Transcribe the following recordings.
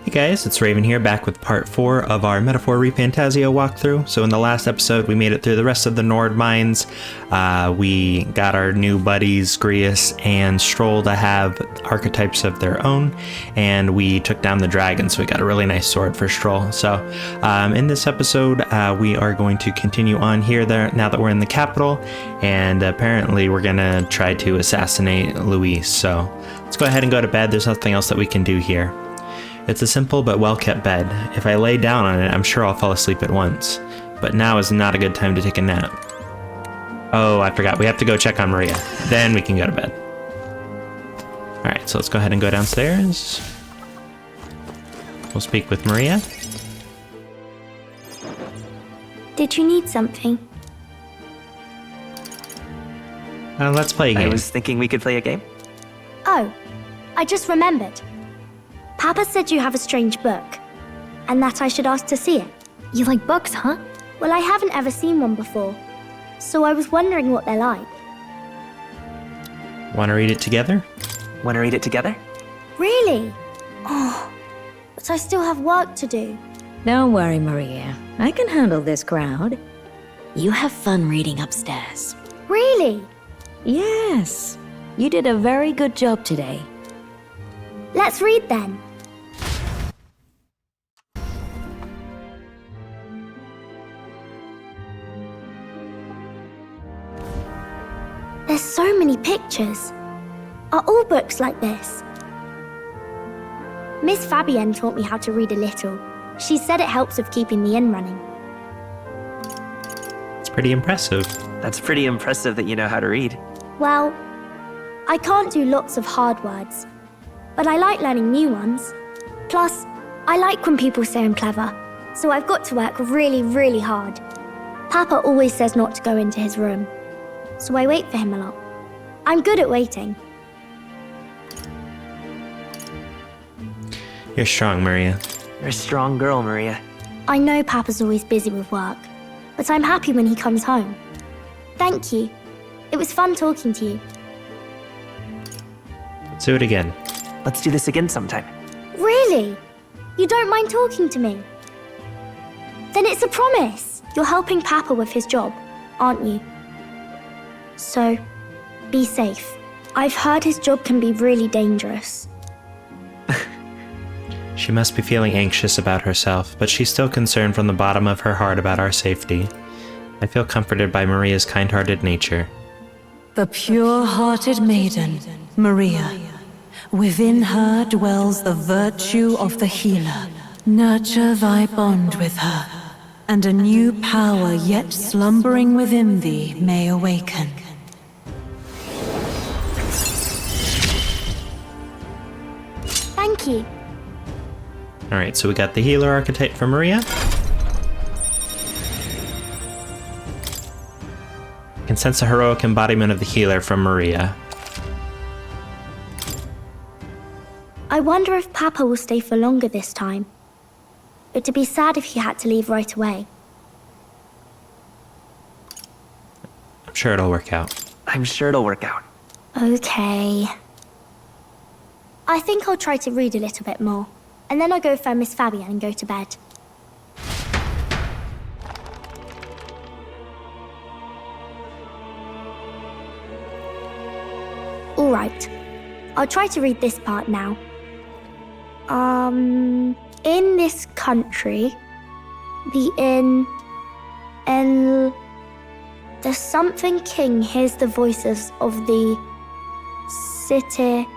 Hey guys, it's Raven here, back with part 4 of our Metaphor ReFantazio walkthrough. So in the last episode, we made it through the rest of the Nord mines. We got our new buddies, Grius and Stroll, to have archetypes of their own, and we took down the dragon, so we got a really nice sword for Stroll. So in this episode, we are going to continue on here now that we're in the capital, and apparently we're going to try to assassinate Luis. So let's go ahead and go to bed. There's nothing else that we can do here. It's a simple but well-kept bed. If I lay down on it, I'm sure I'll fall asleep at once. But now is not a good time to take a nap. Oh, I forgot. We have to go check on Maria. Then we can go to bed. Alright, so let's go ahead and go downstairs. We'll speak with Maria. Did you need something? Let's play a game. I was thinking we could play a game. Oh, I just remembered. Papa said you have a strange book, and that I should ask to see it. You like books, huh? Well, I haven't ever seen one before, so I was wondering what they're like. Want to read it together? Want to read it together? Really? Oh, but I still have work to do. Don't worry, Maria. I can handle this crowd. You have fun reading upstairs. Really? Yes. You did a very good job today. Let's read then. There's so many pictures. Are all books like this? Miss Fabienne taught me how to read a little. She said it helps with keeping the inn running. It's pretty impressive. That's pretty impressive that you know how to read. Well, I can't do lots of hard words, but I like learning new ones. Plus, I like when people say I'm clever, so I've got to work really, really hard. Papa always says not to go into his room, so I wait for him a lot. I'm good at waiting. You're strong, Maria. You're a strong girl, Maria. I know Papa's always busy with work, but I'm happy when he comes home. Thank you. It was fun talking to you. Let's do it again. Let's do this again sometime. Really? You don't mind talking to me? Then it's a promise. You're helping Papa with his job, aren't you? So, be safe. I've heard his job can be really dangerous. She must be feeling anxious about herself, but she's still concerned from the bottom of her heart about our safety. I feel comforted by Maria's kind-hearted nature. The pure-hearted maiden, Maria. Within her dwells the virtue of the healer. Nurture thy bond with her, and a new power yet slumbering within thee may awaken. Thank you. Alright, so we got the healer archetype for Maria. Can sense a heroic embodiment of the healer from Maria. I wonder if Papa will stay for longer this time. It'd be sad if he had to leave right away. I'm sure it'll work out. I'm sure it'll work out. Okay. I think I'll try to read a little bit more, and then I'll go phone Miss Fabienne and go to bed. All right. I'll try to read this part now. In this country, the something king hears the voices of the city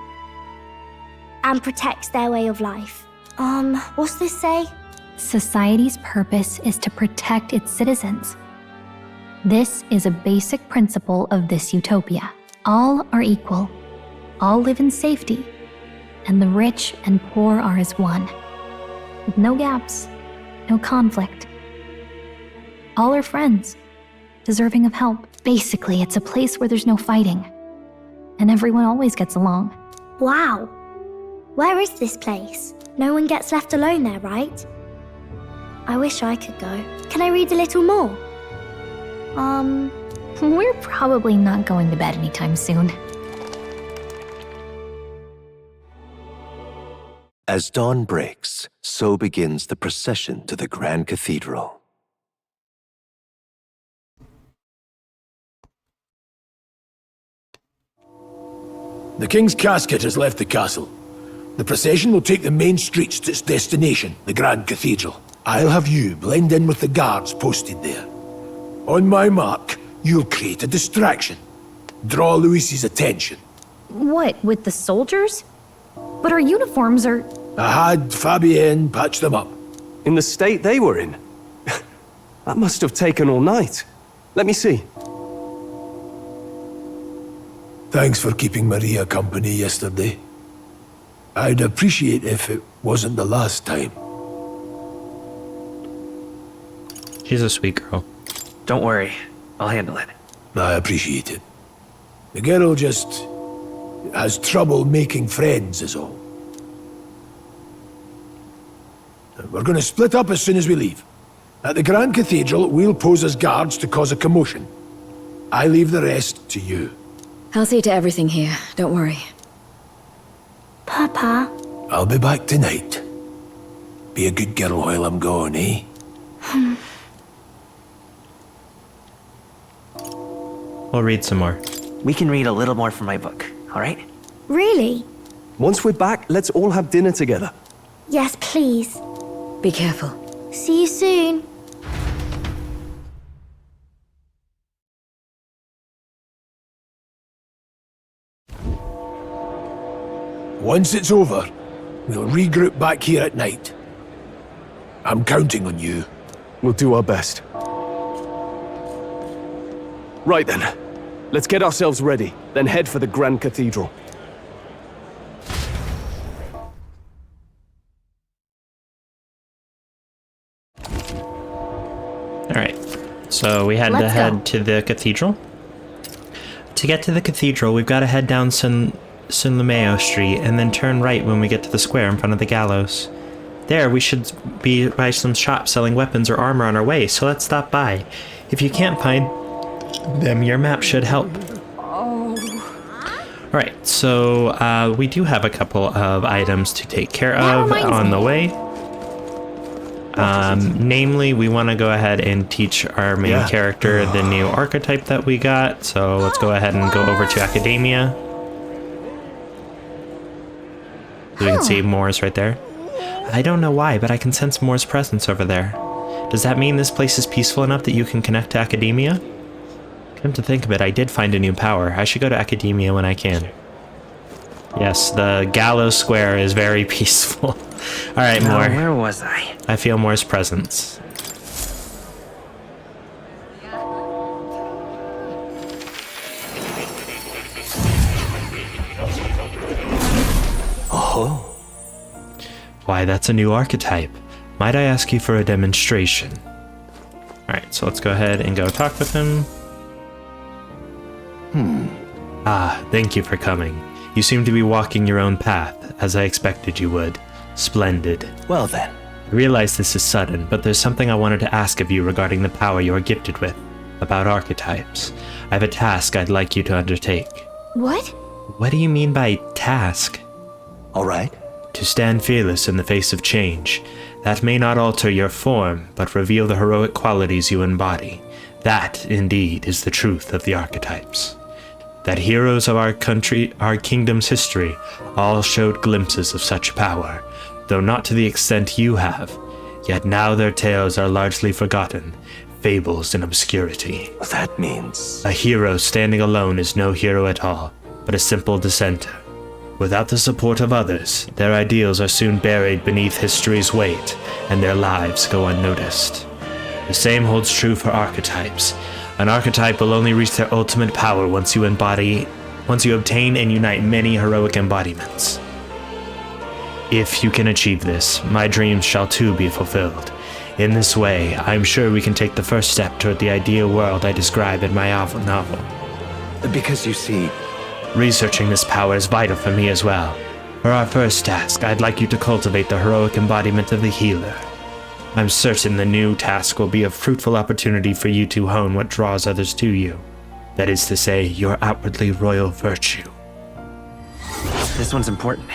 and protects their way of life. What's this say? Society's purpose is to protect its citizens. This is a basic principle of this utopia. All are equal. All live in safety. And the rich and poor are as one. With no gaps, no conflict. All are friends, deserving of help. Basically, it's a place where there's no fighting. And everyone always gets along. Wow. Where is this place? No one gets left alone there, right? I wish I could go. Can I read a little more? We're probably not going to bed anytime soon. As dawn breaks, so begins the procession to the Grand Cathedral. The King's casket has left the castle. The procession will take the main streets to its destination, the Grand Cathedral. I'll have you blend in with the guards posted there. On my mark, you'll create a distraction. Draw Louis's attention. What, with the soldiers? But our uniforms are... I had Fabienne patch them up. In the state they were in? That must have taken all night. Let me see. Thanks for keeping Maria company yesterday. I'd appreciate if it wasn't the last time. She's a sweet girl. Don't worry, I'll handle it. I appreciate it. The girl just has trouble making friends is all. We're going to split up as soon as we leave. At the Grand Cathedral, we'll pose as guards to cause a commotion. I leave the rest to you. I'll see to everything here, don't worry. Papa, I'll be back tonight. Be a good girl while I'm gone, eh? We'll read some more. We can read a little more from my book, alright? really? Once we're back, let's all have dinner together. Yes, please. Be careful. See you soon. Once it's over, we'll regroup back here at night. I'm counting on you. We'll do our best. Right then. Let's get ourselves ready, then head for the Grand Cathedral. Alright, so we had to Let's head go. to the cathedral. To get to the cathedral, we've got to head down San Lumeo Street and then turn right when we get to the square in front of the gallows. There, we should be by some shops selling weapons or armor on our way, so let's stop by. If you can't find them, your map should help. Alright, so we do have a couple of items to take care of on the way. Namely, we want to go ahead and teach our main character the new archetype that we got, so let's go ahead and go over to Academia. So we can see Moore's right there. I don't know why, but I can sense Moore's presence over there. Does that mean this place is peaceful enough that you can connect to Academia? Come to think of it, I did find a new power. I should go to Academia when I can. Yes, the Gallows Square is very peaceful. Alright, Now, Moore. where was I? I feel Moore's presence. Oh, Why, that's a new archetype. Might I ask you for a demonstration? Alright, so let's go ahead and go talk with him. Ah, thank you for coming. You seem to be walking your own path, as I expected you would. Splendid. well then. I realize this is sudden, but there's something I wanted to ask of you regarding the power you are gifted with, about archetypes. I have a task I'd like you to undertake. What? What do you mean by task? All right. To stand fearless in the face of change. That may not alter your form, but reveal the heroic qualities you embody. That, indeed, is the truth of the archetypes. That heroes of our country, our kingdom's history, all showed glimpses of such power, though not to the extent you have. Yet now their tales are largely forgotten, fables in obscurity. That means... A hero standing alone is no hero at all, but a simple dissenter. Without the support of others, their ideals are soon buried beneath history's weight, and their lives go unnoticed. The same holds true for archetypes. An archetype will only reach their ultimate power once you obtain and unite many heroic embodiments. If you can achieve this, my dreams shall too be fulfilled. In this way, I am sure we can take the first step toward the ideal world I describe in my novel. Because you see... Researching this power is vital for me as well. For our first task, I'd like you to cultivate the heroic embodiment of the healer. I'm certain the new task will be a fruitful opportunity for you to hone what draws others to you. That is to say, your outwardly royal virtue. This one's important.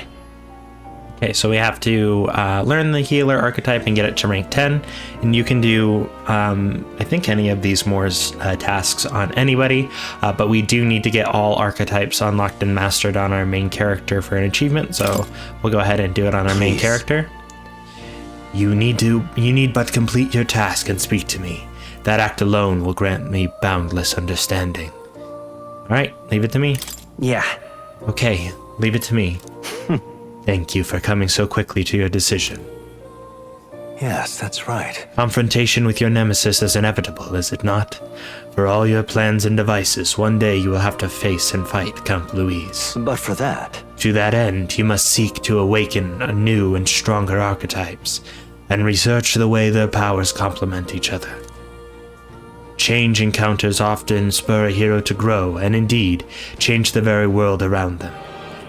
Okay, so we have to learn the healer archetype and get it to rank 10. And you can do, I think, any of these Moore's tasks on anybody. But we do need to get all archetypes unlocked and mastered on our main character for an achievement. So we'll go ahead and do it on our main character. You need but complete your task and speak to me. That act alone will grant me boundless understanding. All right, leave it to me. Yeah. Okay, leave it to me. Thank you for coming so quickly to your decision. Yes, that's right. Confrontation with your nemesis is inevitable, is it not? For all your plans and devices, one day you will have to face and fight Count Louise. But for that... To that end, you must seek to awaken new and stronger archetypes, and research the way their powers complement each other. Change encounters often spur a hero to grow, and indeed, change the very world around them.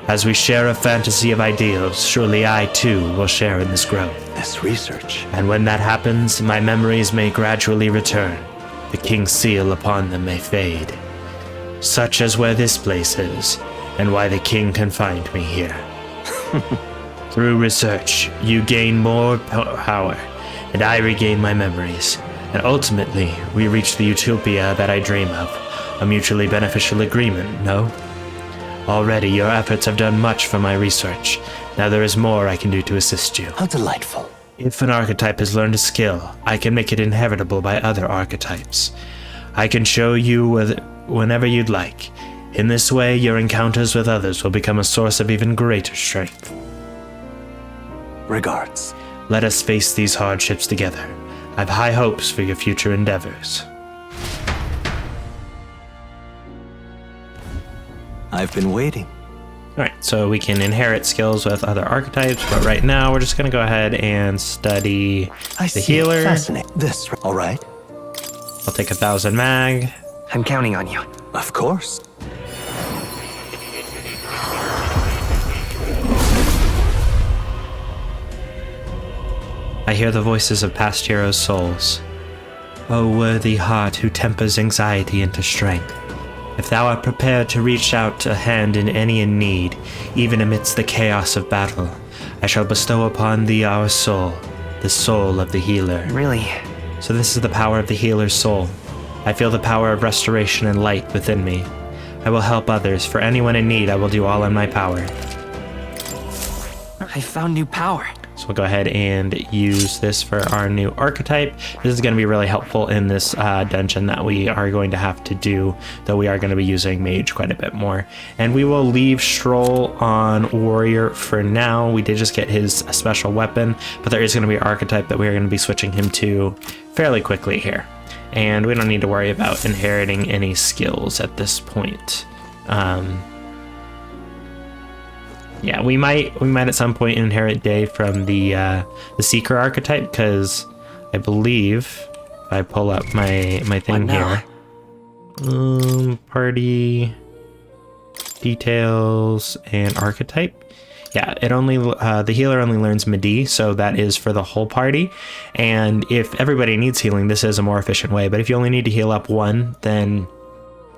As we share a fantasy of ideals, surely I, too, will share in this growth. This research. And when that happens, my memories may gradually return. The king's seal upon them may fade. Such as where this place is, and why the king confined me here. Through research, you gain more power, and I regain my memories. And ultimately, we reach the utopia that I dream of. A mutually beneficial agreement, no? Already, your efforts have done much for my research. Now there is more I can do to assist you. How delightful. If an archetype has learned a skill, I can make it inheritable by other archetypes. I can show you whenever you'd like. In this way, your encounters with others will become a source of even greater strength. Regards. Let us face these hardships together. I've high hopes for your future endeavors. I've been waiting. Alright, so we can inherit skills with other archetypes, but right now we're just going to go ahead and study the healer. Fascinating. This, all right? I'll take 1,000 mag. I'm counting on you. Of course. I hear the voices of past heroes' souls. O worthy heart who tempers anxiety into strength. If thou art prepared to reach out a hand in any in need, even amidst the chaos of battle, I shall bestow upon thee our soul, the soul of the healer. Really? So this is the power of the healer's soul. I feel the power of restoration and light within me. I will help others. For anyone in need, I will do all in my power. I found new power. So we'll go ahead and use this for our new archetype. This is going to be really helpful in this dungeon that we are going to have to do, though we are going to be using mage quite a bit more. And we will leave Stroll on warrior for now. We did just get his special weapon, but there is going to be an archetype that we are going to be switching him to fairly quickly here. And we don't need to worry about inheriting any skills at this point. Yeah, we might at some point inherit Day from the Seeker archetype, because I believe if I pull up my thing here, party details and archetype. Yeah, it only the healer only learns Midi, so that is for the whole party. And if everybody needs healing, this is a more efficient way. But if you only need to heal up one, then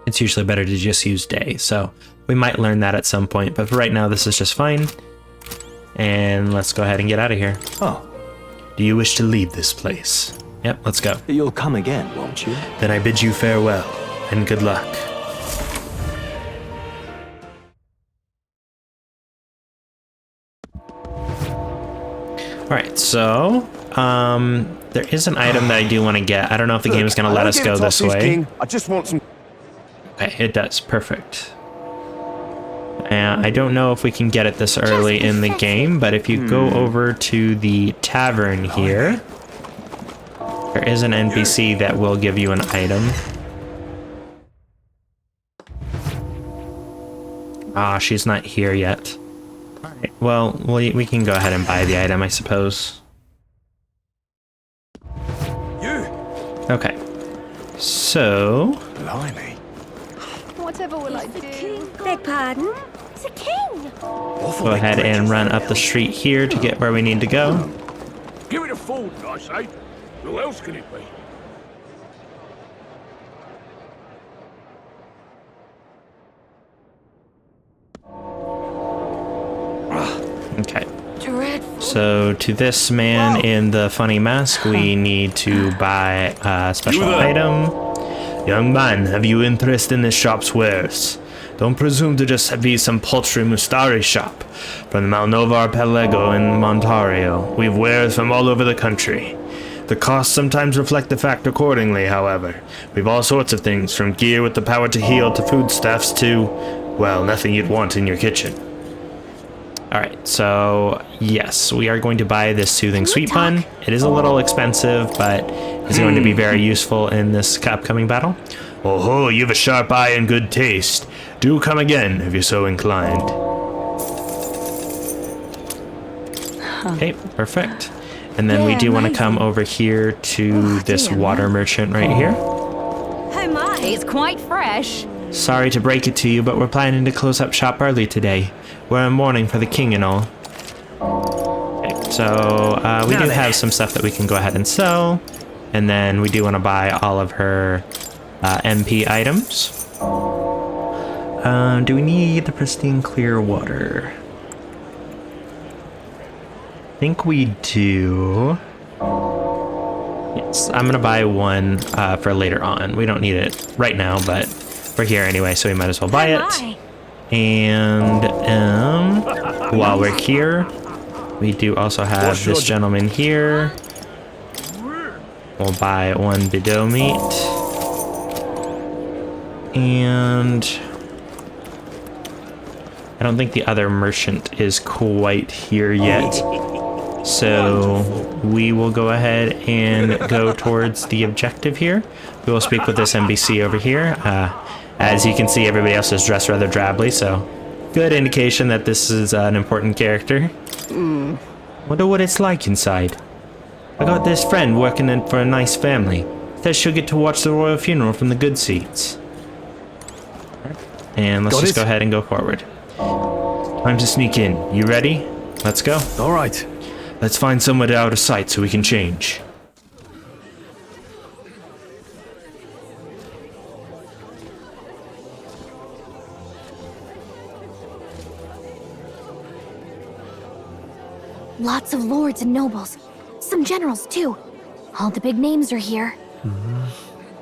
it's usually better to just use Day. So we might learn that at some point, but for right now, this is just fine. And let's go ahead and get out of here. Oh. Do you wish to leave this place? Yep, let's go. You'll come again, won't you? Then I bid you farewell, and good luck. Alright, so, there is an item that I do want to get. I don't know if the game is going to let us go this way. King. I just want some... Okay, it does. Perfect. I don't know if we can get it this early in the game, but if you go over to the tavern here, there is an NPC that will give you an item. Ah, she's not here yet. Alright, well, we can go ahead and buy the item, I suppose. Okay. So... Blimey. Whatever will I do? Beg pardon? It's a king! Go ahead and run up the street here to get where we need to go. Give it a fold, I say. Who else can it be? Okay. So to this man in the funny mask, we need to buy a special item. Young man, have you interest in this shop's wares? Don't presume to just be some paltry Mustari shop. From the Malnovar Pelego in Montario, we've wares from all over the country. The costs sometimes reflect the fact accordingly, however. We've all sorts of things, from gear with the power to heal to foodstuffs to, well, nothing you'd want in your kitchen. Alright, so yes, we are going to buy this Soothing Sweet Bun. It is a little expensive, but is going to be very useful in this upcoming battle. Oh ho, you have a sharp eye and good taste. Do come again if you're so inclined. Okay, perfect. And then we do want to come over here to this water merchant right here. Oh my! It's quite fresh. Sorry to break it to you, but we're planning to close up shop early today. We're in mourning for the king and all. Okay, so we do have some stuff that we can go ahead and sell. And then we do want to buy all of her MP items. Do we need the pristine clear water? I think we do. Yes, I'm gonna buy one for later on. We don't need it right now, but we're here anyway, so we might as well buy it. And while we're here, we do also have this gentleman here. We'll buy one bidot meat. And I don't think the other merchant is quite here yet. So we will go ahead and go towards the objective here. We will speak with this NPC over here. As you can see, everybody else is dressed rather drably, so good indication that this is an important character. Wonder what it's like inside. I got this friend working in for a nice family. Says she'll get to watch the royal funeral from the good seats. And let's just go ahead and go forward. Time to sneak in. You ready? Let's go. All right. Let's find somewhere out of sight so we can change. Lots of lords and nobles. Some generals, too. All the big names are here.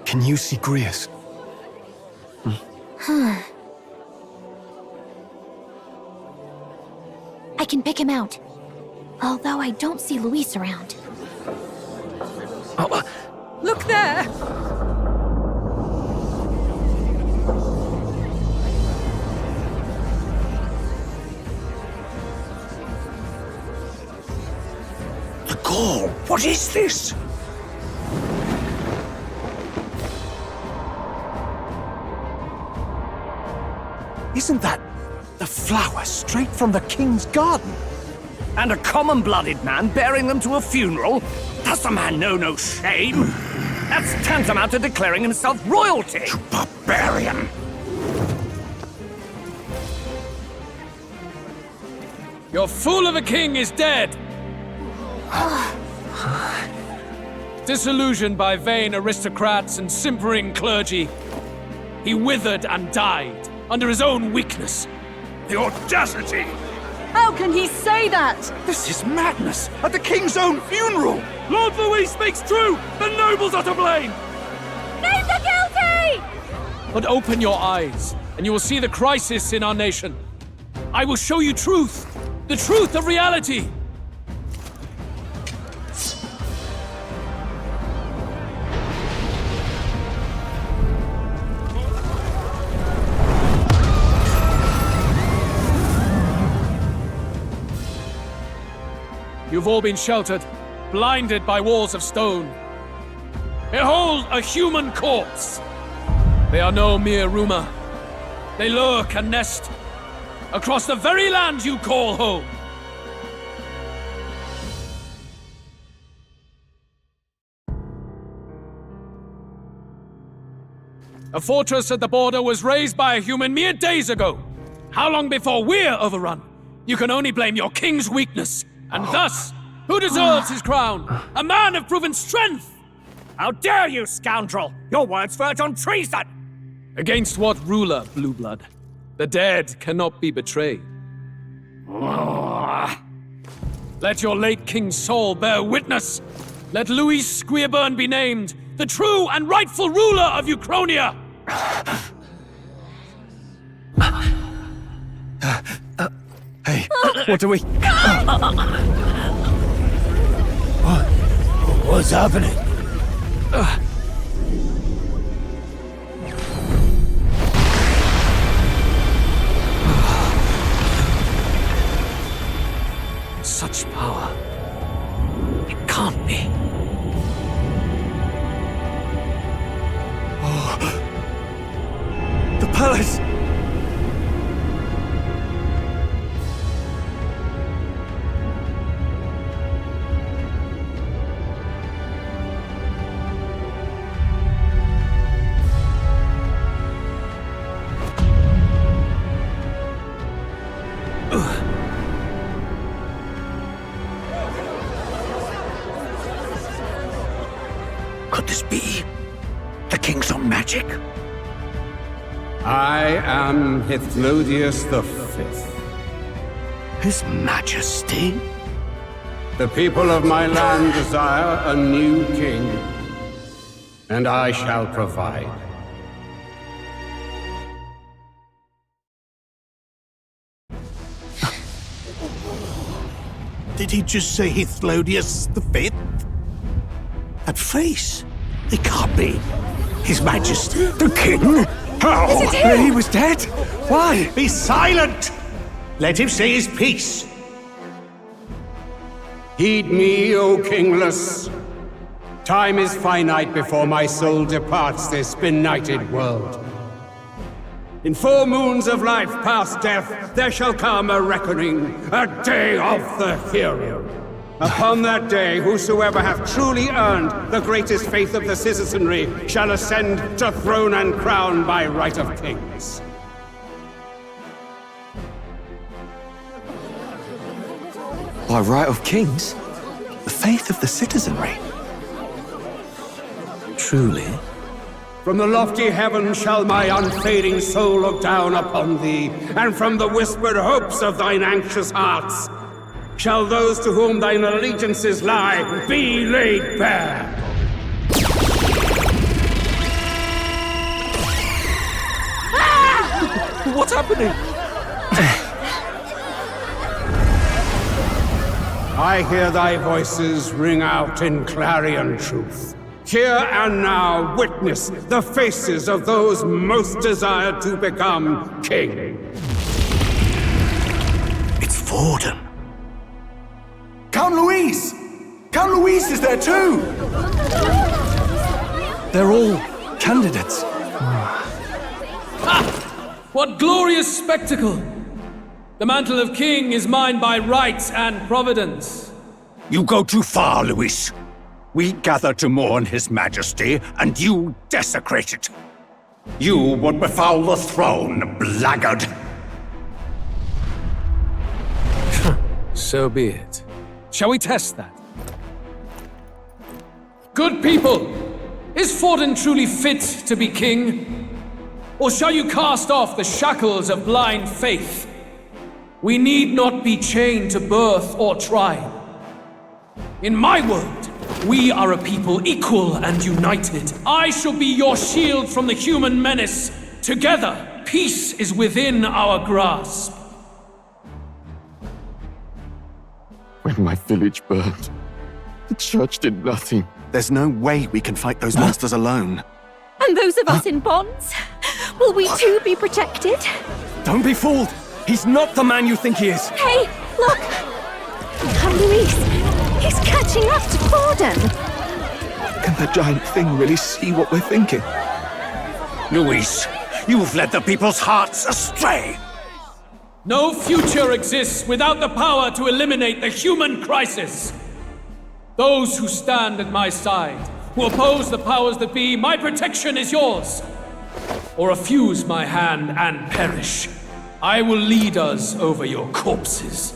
Can you see Grius? I can pick him out. Although I don't see Luis around. Look there! The Gaul, what is this? Isn't that the flower straight from the king's garden? And a common-blooded man bearing them to a funeral? Does the man know no shame? That's tantamount to declaring himself royalty! You barbarian! Your fool of a king is dead! Disillusioned by vain aristocrats and simpering clergy, he withered and died under his own weakness. The audacity! How can he say that? This is madness! At the king's own funeral! Lord Louis speaks true! The nobles are to blame! Name the guilty! But open your eyes, and you will see the crisis in our nation. I will show you truth, the truth of reality. You've all been sheltered, blinded by walls of stone. Behold a human corpse! They are no mere rumor. They lurk and nest across the very land you call home. A fortress at the border was raised by a human mere days ago. How long before we're overrun? You can only blame your king's weakness. And thus, who deserves his crown? A man of proven strength! How dare you, scoundrel! Your words verge on treason! Against what ruler, Blue Blood? The dead cannot be betrayed. Let your late king's soul bear witness. Let Louis Squeerburn be named the true and rightful ruler of Uchronia. Hey, what do we... What's happening? Such power. It can't be. The palace! Could this be the king's own magic? I am Hithlodius V. His Majesty? The people of my land desire a new king, and I shall provide. Did he just say Hithlodius V? That face. It can't be. His Majesty, the king? How? Is it him? He was dead? Why? Be silent! Let him say his piece. Heed me, O kingless. Time is finite before my soul departs this benighted world. In 4 moons of life past death, there shall come a reckoning, a day of the hero. Upon that day, whosoever hath truly earned the greatest faith of the citizenry shall ascend to throne and crown by right of kings. By right of kings? The faith of the citizenry? Truly? From the lofty heaven shall my unfading soul look down upon thee, and from the whispered hopes of thine anxious hearts shall those to whom thine allegiances lie be laid bare. What's happening? I hear thy voices ring out in clarion truth. Here and now witness the faces of those most desired to become king. It's Forden. Count Louise! Count Louise is there too! They're all candidates. What glorious spectacle! The mantle of king is mine by right and providence. You go too far, Louis. We gather to mourn his majesty, and you desecrate it. You would befoul the throne, blackguard. So be it. Shall we test that? Good people, is Forden truly fit to be king? Or shall you cast off the shackles of blind faith? We need not be chained to birth or tribe. In my world, we are a people equal and united. I shall be your shield from the human menace. Together, peace is within our grasp. When my village burned, the church did nothing. There's no way we can fight those monsters alone. And those of us in bonds? Will we too be protected? Don't be fooled! He's not the man you think he is! Hey, look! Come, Louise! He's catching up to Forden! Can that giant thing really see what we're thinking? Louis, you've led the people's hearts astray! No future exists without the power to eliminate the human crisis. Those who stand at my side, who oppose the powers that be, my protection is yours. Or refuse my hand and perish. I will lead us over your corpses.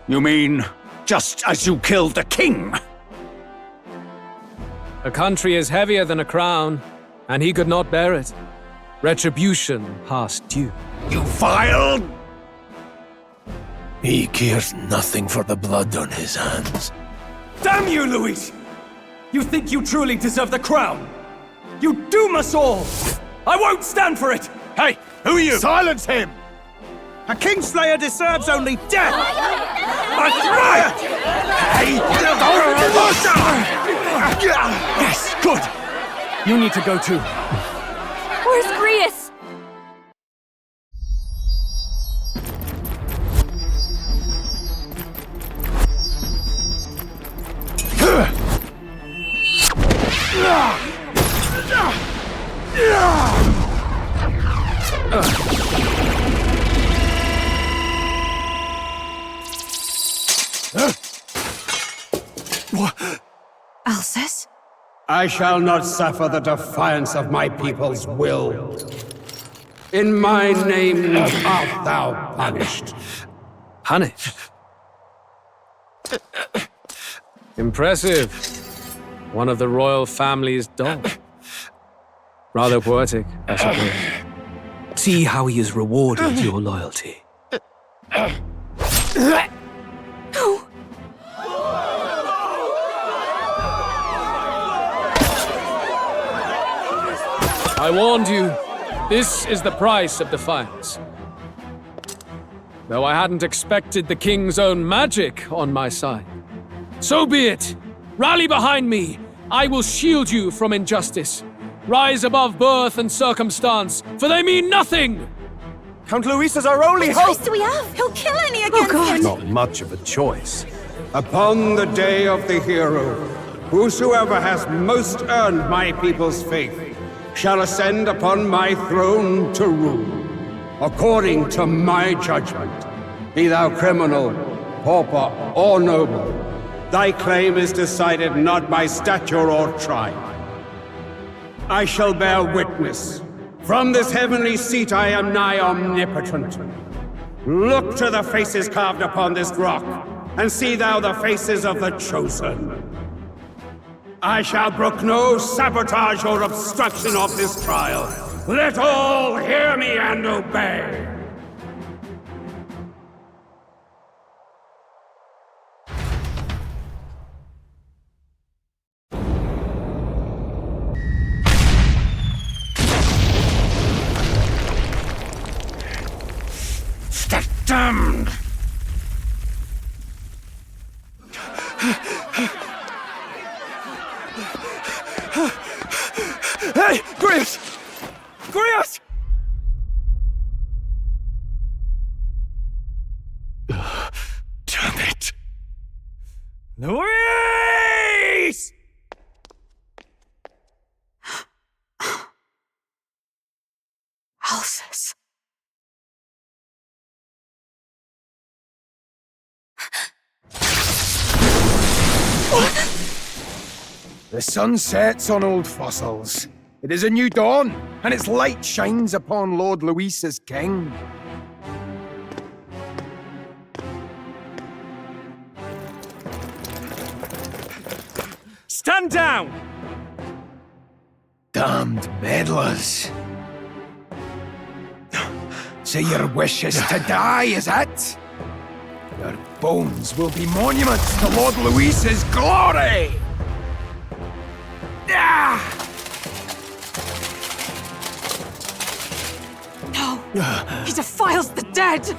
You mean, just as you killed the king? A country is heavier than a crown, and he could not bear it. Retribution past due. You vile... He cares nothing for the blood on his hands. Damn you, Luis! You think you truly deserve the crown? You doom us all! I won't stand for it! Hey, who are you? Silence him! A Kingslayer deserves only death! Hey, Yes, good! You need to go too. Where's Grius? Alcest? I shall not suffer the defiance of my people's will. In my name art thou punished. Punished? Impressive. One of the royal family's dog. Rather poetic, I suppose. See how he has rewarded your loyalty. I warned you. This is the price of defiance. Though I hadn't expected the king's own magic on my side. So be it. Rally behind me. I will shield you from injustice. Rise above birth and circumstance, for they mean nothing! Count Luis is our only What hope! choice do we have? He'll kill any against him! Not much of a choice. Upon the day of the hero, whosoever has most earned my people's faith shall ascend upon my throne to rule, according to my judgment. Be thou criminal, pauper, or noble, thy claim is decided not by stature or tribe. I shall bear witness. From this heavenly seat I am nigh omnipotent. Look to the faces carved upon this rock, and see thou the faces of the chosen. I shall brook no sabotage or obstruction of this trial. Let all hear me and obey. damned! Hey, Grius! Grius! Damn it! Luis! Alcest. The sun sets on old fossils. It is a new dawn, and its light shines upon Lord Luis as king. Stand down! Damned meddlers. So your wish is to die, is it? Your bones will be monuments to Lord Luis's glory! No! He defiles the dead!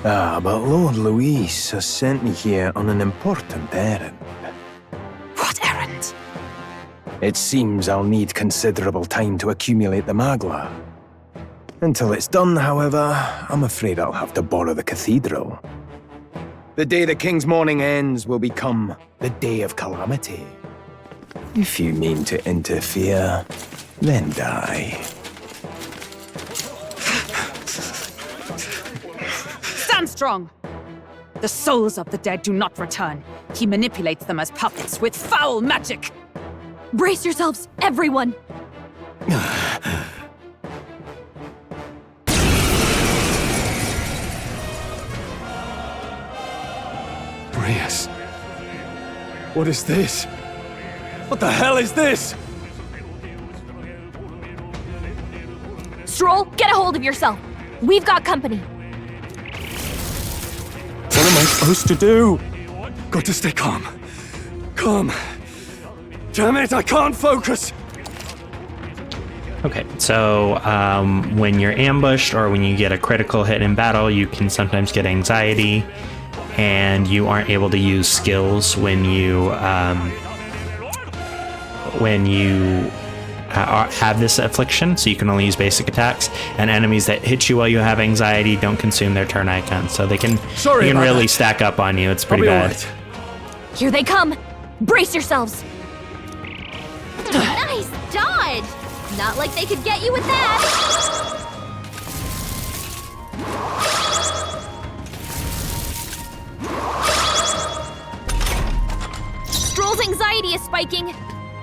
But Lord Luis has sent me here on an important errand. What errand? It seems I'll need considerable time to accumulate the Magla. Until it's done, however, I'm afraid I'll have to borrow the cathedral. The day the king's morning ends will become the day of calamity. If you mean to interfere, then die. Stand strong! The souls of the dead do not return. He manipulates them as puppets with foul magic! Brace yourselves, everyone! Grius. What is this? What the hell is this? Stroll, get a hold of yourself! We've got company! One I supposed to do? Got to stay calm. Calm. Damn it, I can't focus! Okay, so when you're ambushed or when you get a critical hit in battle, you can sometimes get anxiety, and you aren't able to use skills when you have this affliction, so you can only use basic attacks, and enemies that hit you while you have anxiety don't consume their turn icon, so they can really stack up on you. It's pretty bad. Right. Here they come! Brace yourselves! Nice dodge! Not like they could get you with that! Stroll's anxiety is spiking!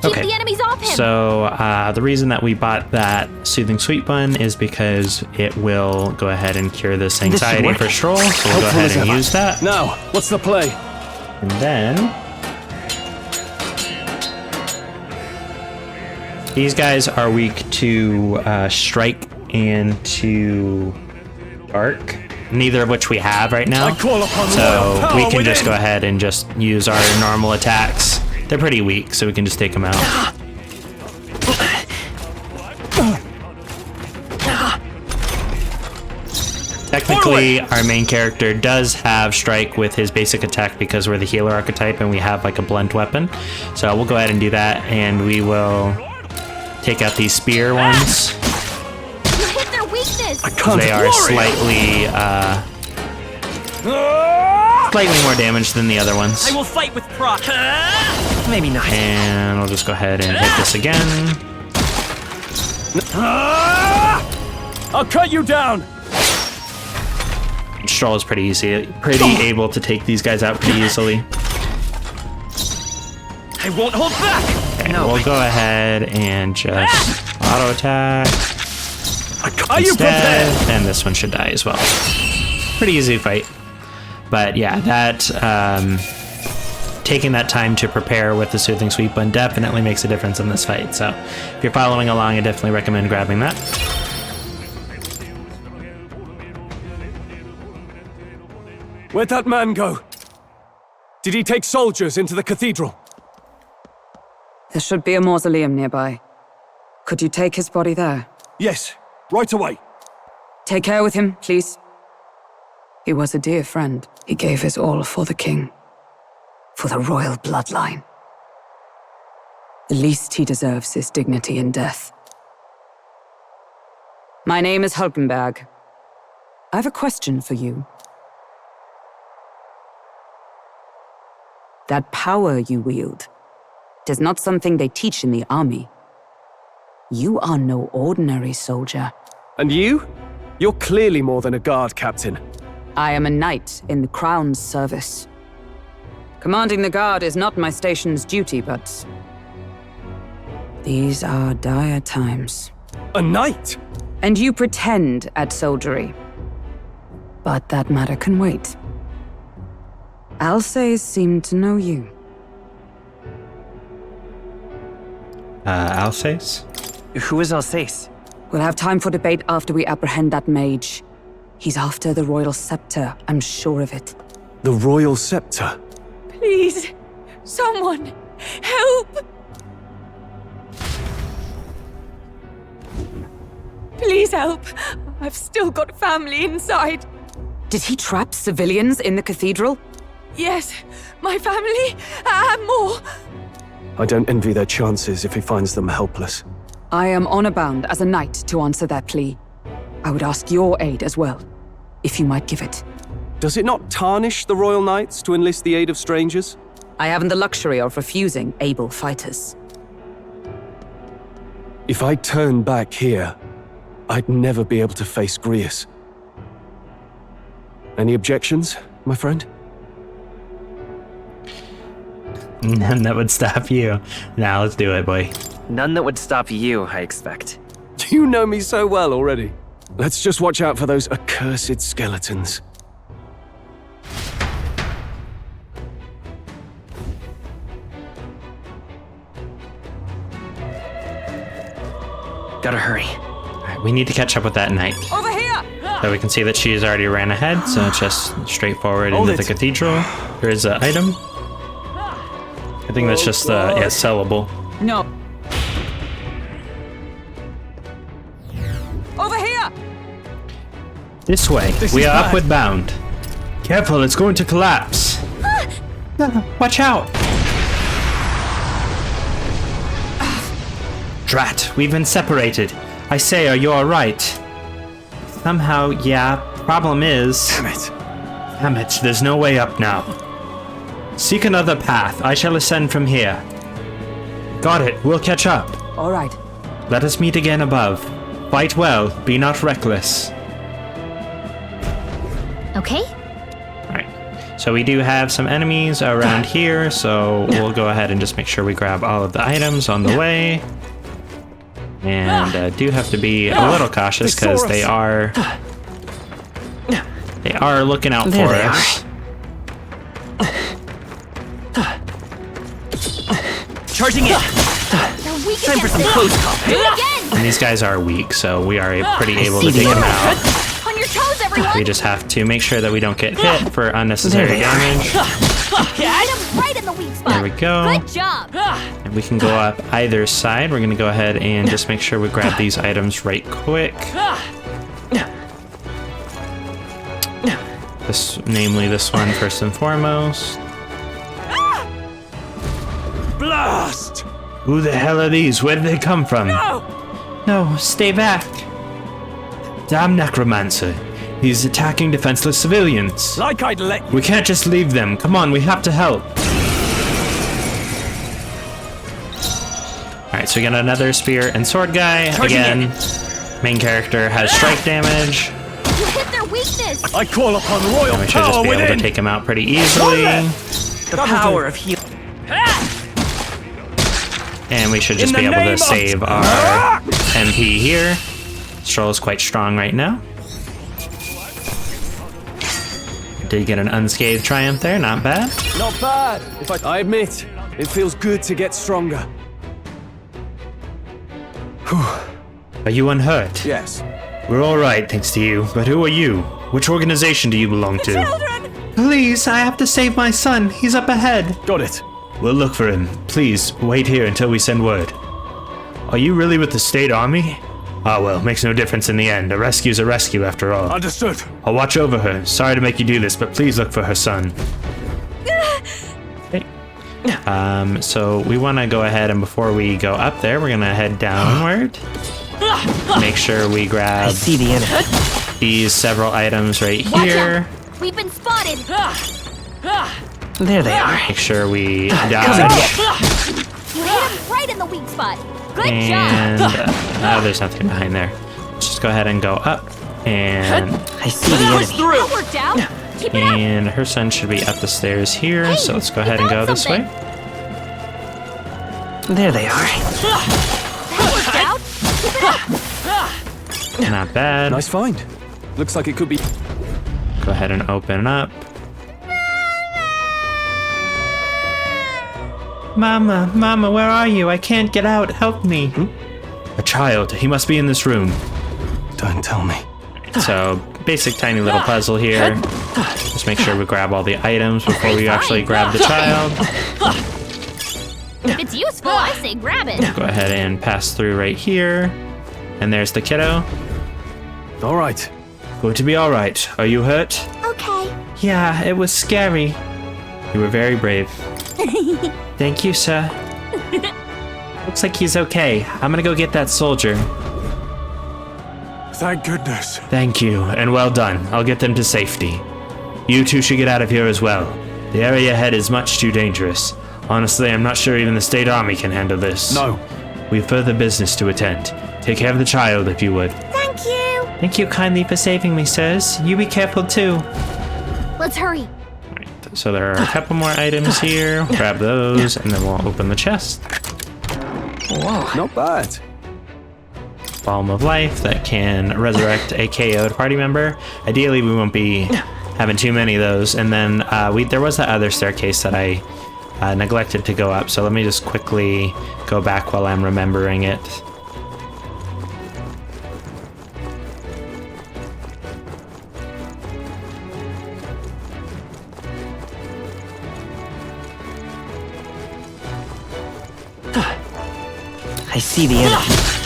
Keep the enemies off him! So the reason that we bought that Soothing Sweet Bun is because it will go ahead and cure this anxiety for Stroll, so we'll go ahead and use that. Now, what's the play? And then these guys are weak to strike and to dark, neither of which we have right now. So we can just go ahead and just use our normal attacks. They're pretty weak, so we can just take them out. Technically, our main character does have strike with his basic attack because we're the healer archetype and we have like a blunt weapon. So we'll go ahead and do that, and we will take out these spear ones. You hit their weakness! They are slightly more damage than the other ones. I will fight with pride. Maybe not. And we'll just go ahead and hit this again. I'll cut you down! Stroll is pretty able to take these guys out pretty easily. I won't hold back! Okay, we'll go ahead and just auto attack instead, and this one should die as well. Pretty easy fight. But yeah, that taking that time to prepare with the Soothing Sweet Bun definitely makes a difference in this fight. So if you're following along, I definitely recommend grabbing that. Where'd that man go? Did he take soldiers into the cathedral? There should be a mausoleum nearby. Could you take his body there? Yes, right away. Take care with him, please. He was a dear friend. He gave his all for the king. For the royal bloodline. The least he deserves is dignity in death. My name is Hulkenberg. I have a question for you. That power you wield, it is not something they teach in the army. You are no ordinary soldier. And you? You're clearly more than a guard captain. I am a knight in the Crown's service. Commanding the guard is not my station's duty, but these are dire times. A knight? And you pretend at soldiery. But that matter can wait. Alsace seemed to know you. Alsace? Who is Alsace? We'll have time for debate after we apprehend that mage. He's after the royal scepter, I'm sure of it. The royal scepter? Please, someone, help! Please help. I've still got family inside. Did he trap civilians in the cathedral? Yes, my family, and more. I don't envy their chances if he finds them helpless. I am honor-bound as a knight to answer their plea. I would ask your aid as well, if you might give it. Does it not tarnish the Royal Knights to enlist the aid of strangers? I haven't the luxury of refusing able fighters. If I turn back here, I'd never be able to face Grius. Any objections, my friend? None that would stop you. Now let's do it, boy. None that would stop you, I expect. You know me so well already. Let's just watch out for those accursed skeletons. Gotta hurry. All right, we need to catch up with that knight. Over here! So we can see that she's already ran ahead, so it's just straightforward into the cathedral. There is an item. I think that's just sellable. No. Over here! This way. We are upward bound. Careful, it's going to collapse. Watch out! Drat, we've been separated. I say, are you alright? Somehow, yeah. Problem is... Damn it, there's no way up now. Seek another path. I shall ascend from here. Got it, we'll catch up. Alright. Let us meet again above. Fight well, be not reckless. Okay? Alright, so we do have some enemies around here, so we'll go ahead and just make sure we grab all of the items on the way. And do have to be a little cautious because they are looking out for us. Charging in. Time for some close combat. And these guys are weak, so we are pretty able to take them out. On your toes, everyone! We just have to make sure that we don't get hit for unnecessary damage. Hit him right in the weak spot. There we go. Good job. And we can go up either side. We're going to go ahead and just make sure we grab these items right quick. Namely this one first and foremost. Blast! Who the hell are these? Where did they come from? No, stay back. Damn necromancer. He's attacking defenseless civilians. Like I'd let you. We can't just leave them. Come on, we have to help. Alright, so we got another spear and sword guy. Again, main character has strike damage. You hit their weakness. I call upon royal And we should just be able to take him out pretty easily. The power of healing. And we should just be able to save our MP here. Stroll is quite strong right now. Did get an unscathed triumph there, not bad. Not bad. I admit, it feels good to get stronger. Are you unhurt? Yes. We're all right, thanks to you. But who are you? Which organization do you belong to? Children! Please, I have to save my son. He's up ahead. Got it. We'll look for him. Please, wait here until we send word. Are you really with the State Army? Ah, well, makes no difference in the end. A rescue's a rescue after all. Understood. I'll watch over her. Sorry to make you do this, but please look for her son. Okay. So we want to go ahead, and before we go up there, we're going to head downward. Make sure we grab these several items right here. We've been spotted. There they are. Make sure we dodge. You hit him right in the weak spot. Good And job. there's nothing behind there. Let's just go ahead and go up. And I see the enemy. That worked out. Keep it up. And her son should be up the stairs here. So let's go ahead and go this way. There they are. That worked out. Keep it up. Not bad. Nice find. Looks like it could be. Go ahead and open up. Mama, where are you? I can't get out. Help me. A child. He must be in this room. Don't tell me. So, basic tiny little puzzle here. Just make sure we grab all the items before we actually grab the child. If it's useful, I say grab it. Go ahead and pass through right here. And there's the kiddo. All right. Going to be all right. Are you hurt? Okay. Yeah, it was scary. You were very brave. Thank you, sir. Looks like he's okay. I'm gonna go get that soldier. Thank goodness. Thank you, and well done. I'll get them to safety. You two should get out of here as well. The area ahead is much too dangerous. Honestly, I'm not sure even the State Army can handle this. No. We've further business to attend. Take care of the child, if you would. Thank you. Thank you kindly for saving me, sirs. You be careful, too. Let's hurry. So there are a couple more items here. Grab those, and then we'll open the chest. Whoa, not bad. Balm of Life that can resurrect a KO'd party member. Ideally, we won't be having too many of those. And then there was that other staircase that I neglected to go up. So let me just quickly go back while I'm remembering it. I see the enemy.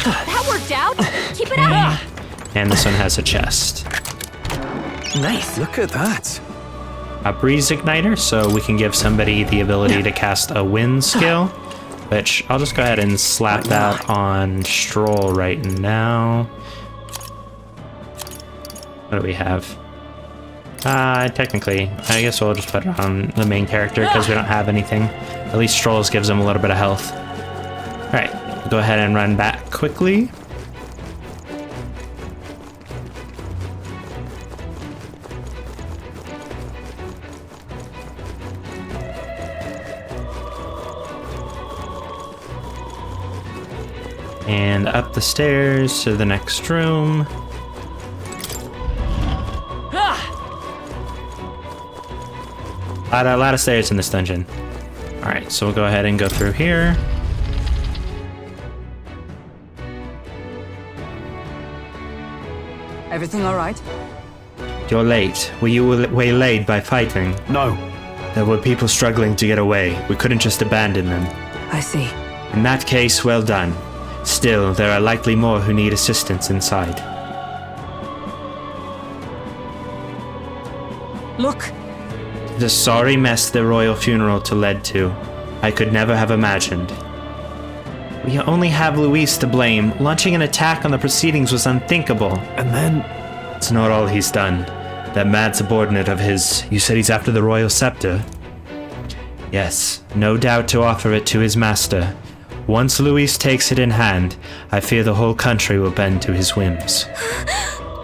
That worked out. Keep it up. And this one has a chest. Nice. Look at that. A breeze igniter, so we can give somebody the ability to cast a wind skill, which I'll just go ahead and slap that on Stroll right now. What do we have? Technically, I guess we'll just put it on the main character because we don't have anything. At least Strolls gives him a little bit of health. Alright, go ahead and run back quickly. And up the stairs to the next room. A lot of stairs in this dungeon. Alright, so we'll go ahead and go through here. Everything all right? You're late. Were you waylaid by fighting? No. There were people struggling to get away. We couldn't just abandon them. I see. In that case, well done. Still, there are likely more who need assistance inside. Look! The sorry mess the royal funeral led to, I could never have imagined. We only have Luis to blame. Launching an attack on the proceedings was unthinkable. And then... It's not all he's done. That mad subordinate of his, you said he's after the royal scepter? Yes, no doubt to offer it to his master. Once Luis takes it in hand, I fear the whole country will bend to his whims.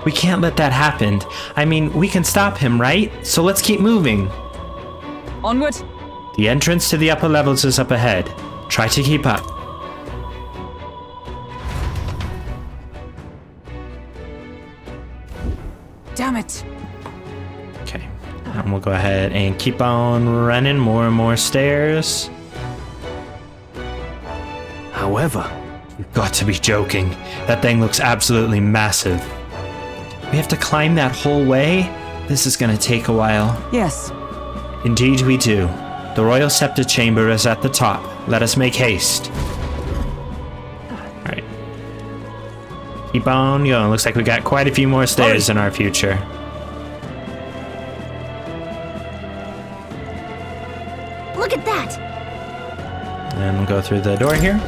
We can't let that happen. I mean, we can stop him, right? So let's keep moving. Onward. The entrance to the upper levels is up ahead. Try to keep up. Damn it. Okay. And we'll go ahead and keep on running more and more stairs. However, You've got to be joking. That thing looks absolutely massive. We have to climb that whole way? This is gonna take a while. Yes. Indeed we do. The royal scepter chamber is at the top. Let us make haste. Alright. Keep on going. Looks like we got quite a few more stairs in our future. Look at that! And we'll go through the door here.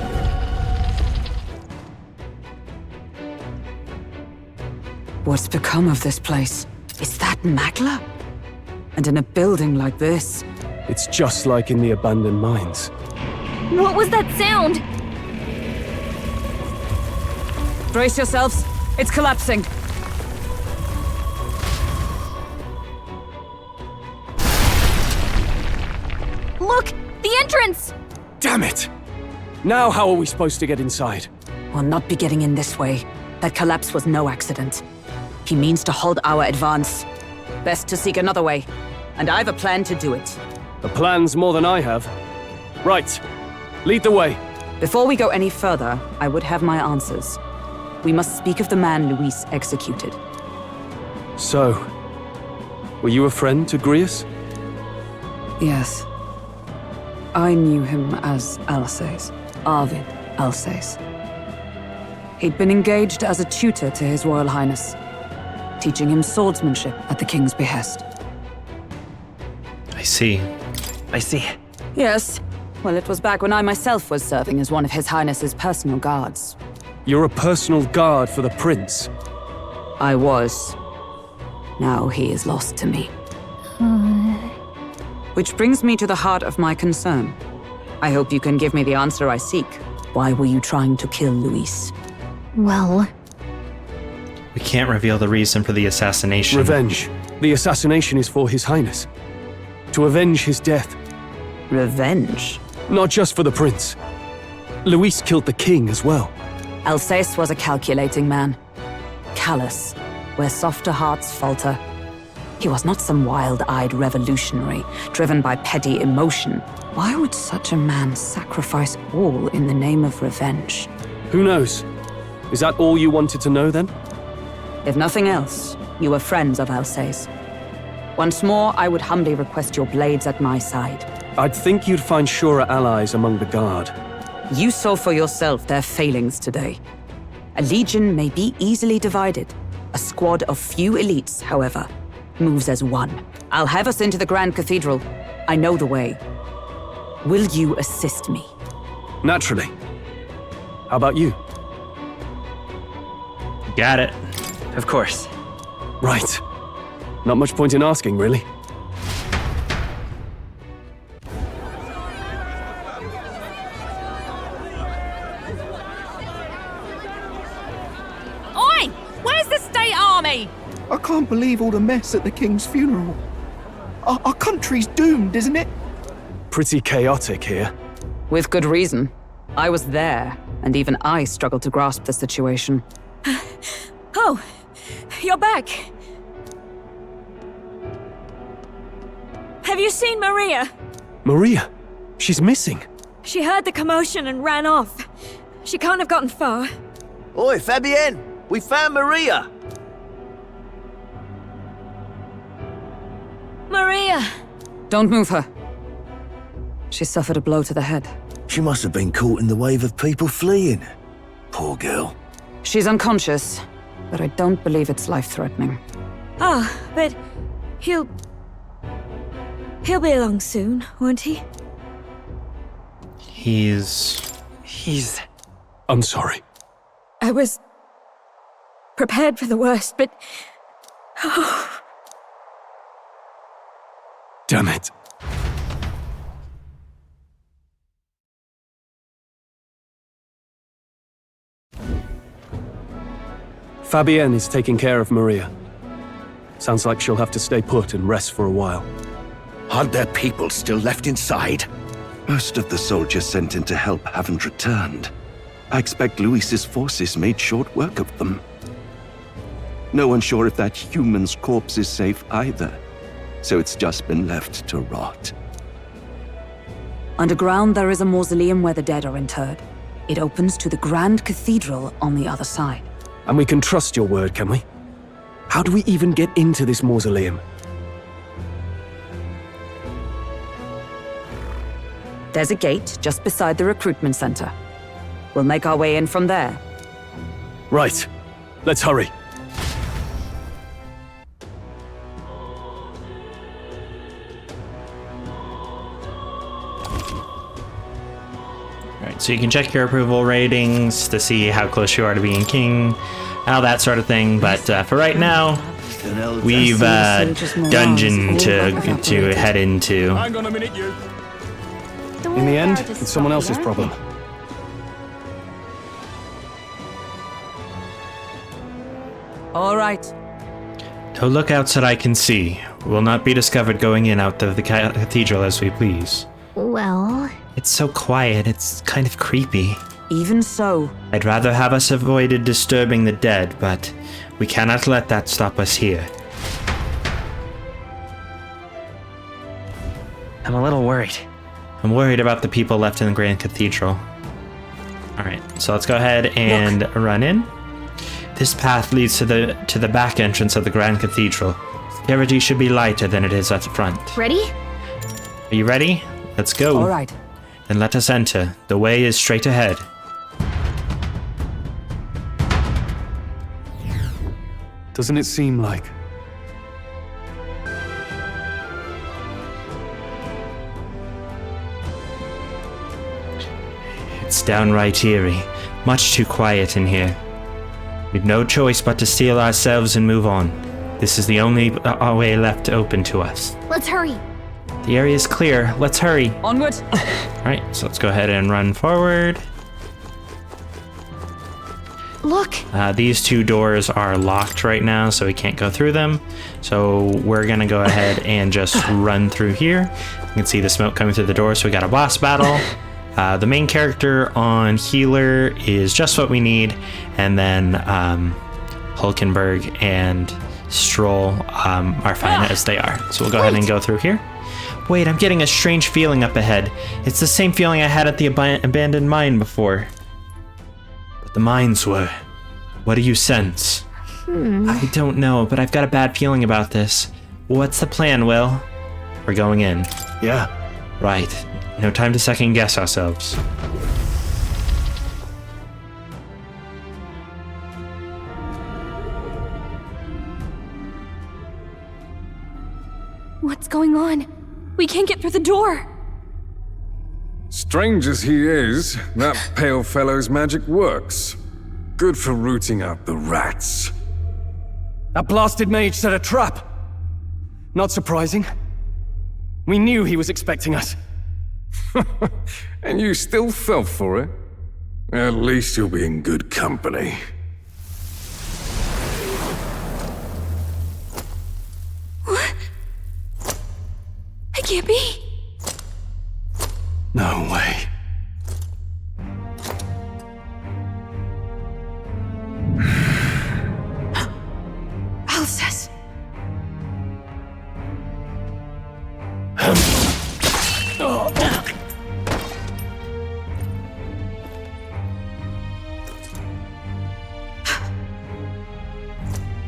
What's become of this place? Is that Magla? And in a building like this? it's just like in the abandoned mines. What was that sound? Brace yourselves. It's collapsing. Look! The entrance! Damn it! Now how are we supposed to get inside? We'll not be getting in this way. That collapse was no accident. He means to hold our advance. Best to seek another way. And I've a plan to do it. A plan's more than I have. Right. Lead the way. Before we go any further, I would have my answers. We must speak of the man Luis executed. So, were you a friend to Grius? Yes. I knew him as Alsace, Arvid Alsace. He'd been engaged as a tutor to His Royal Highness, teaching him swordsmanship at the king's behest. I see. I see. Yes. Well, it was back when I myself was serving as one of His Highness's personal guards. You're a personal guard for the prince. I was. Now he is lost to me. Which brings me to the heart of my concern. I hope you can give me the answer I seek. Why were you trying to kill Luis? Well, We can't reveal the reason for the assassination. Revenge. The assassination is for His Highness. To avenge his death. Revenge? Not just for the prince. Luis killed the king as well. Alsace was a calculating man. Callous, where softer hearts falter. He was not some wild-eyed revolutionary, driven by petty emotion. Why would such a man sacrifice all in the name of revenge? Who knows? Is that all you wanted to know then? If nothing else, you were friends of Alsace. Once more, I would humbly request your blades at my side. I'd think you'd find surer allies among the guard. You saw for yourself their failings today. A legion may be easily divided. A squad of few elites, however, moves as one. I'll have us into the Grand Cathedral. I know the way. Will you assist me? Naturally. How about you? Got it. Of course. Right. Not much point in asking, really. Oi! Where's the state army? I can't believe all the mess at the king's funeral. Our country's doomed, isn't it? Pretty chaotic here. With good reason. I was there, and even I struggled to grasp the situation. Oh, you're back. Have you seen Maria? Maria? She's missing. She heard the commotion and ran off. She can't have gotten far. Oi, Fabienne! We found Maria! Maria! Don't move her. She suffered a blow to the head. She must have been caught in the wave of people fleeing. Poor girl. She's unconscious, but I don't believe it's life-threatening. Ah, but he'll be along soon, won't he? He's... I'm sorry. I was prepared for the worst, but... Oh. Damn it. Fabienne is taking care of Maria. Sounds like she'll have to stay put and rest for a while. Aren't there people still left inside? Most of the soldiers sent in to help haven't returned. I expect Luis's forces made short work of them. No one's sure if that human's corpse is safe either, so it's just been left to rot. Underground, there is a mausoleum where the dead are interred. It opens to the Grand Cathedral on the other side. And we can trust your word, can we? How do we even get into this mausoleum? There's a gate just beside the recruitment center. We'll make our way in from there. Right. Let's hurry. Alright, so you can check your approval ratings to see how close you are to being king, all that sort of thing, but for right now, we've dungeon to head into. Hang on a minute, you. In the end, it's someone else's problem. All right. No lookouts that I can see. Will not be discovered going in out of the cathedral as we please. Well... It's so quiet, it's kind of creepy. Even so. I'd rather have us avoided disturbing the dead, but we cannot let that stop us here. I'm a little worried. I'm worried about the people left in the Grand Cathedral. Alright, so let's go ahead and run in. This path leads to the back entrance of the Grand Cathedral. Security should be lighter than it is at the front. Ready? Are you ready? Let's go. All right. Then let us enter. The way is straight ahead. Doesn't it seem like... It's downright eerie. Much too quiet in here. We've no choice but to steel ourselves and move on. This is the only way left open to us. Let's hurry. The area is clear. Let's hurry. Onward. Alright, so let's go ahead and run forward. Look. These two doors are locked right now, so we can't go through them. So we're gonna go ahead and just run through here. You can see the smoke coming through the door, so we got a boss battle. The main character on healer is just what we need, and then Hulkenberg and Stroll are fine as they are. So we'll go ahead and go through here. Wait, I'm getting a strange feeling up ahead. It's the same feeling I had at the abandoned mine before. But the mines were. What do you sense? I don't know, but I've got a bad feeling about this. What's the plan, Will? We're going in. Yeah. Right. No time to second guess ourselves. What's going on? We can't get through the door. Strange as he is, that pale fellow's magic works. Good for rooting out the rats. That blasted mage set a trap. Not surprising. We knew he was expecting us. And you still fell for it? At least you'll be in good company. What? I can't be. No way. Alsace.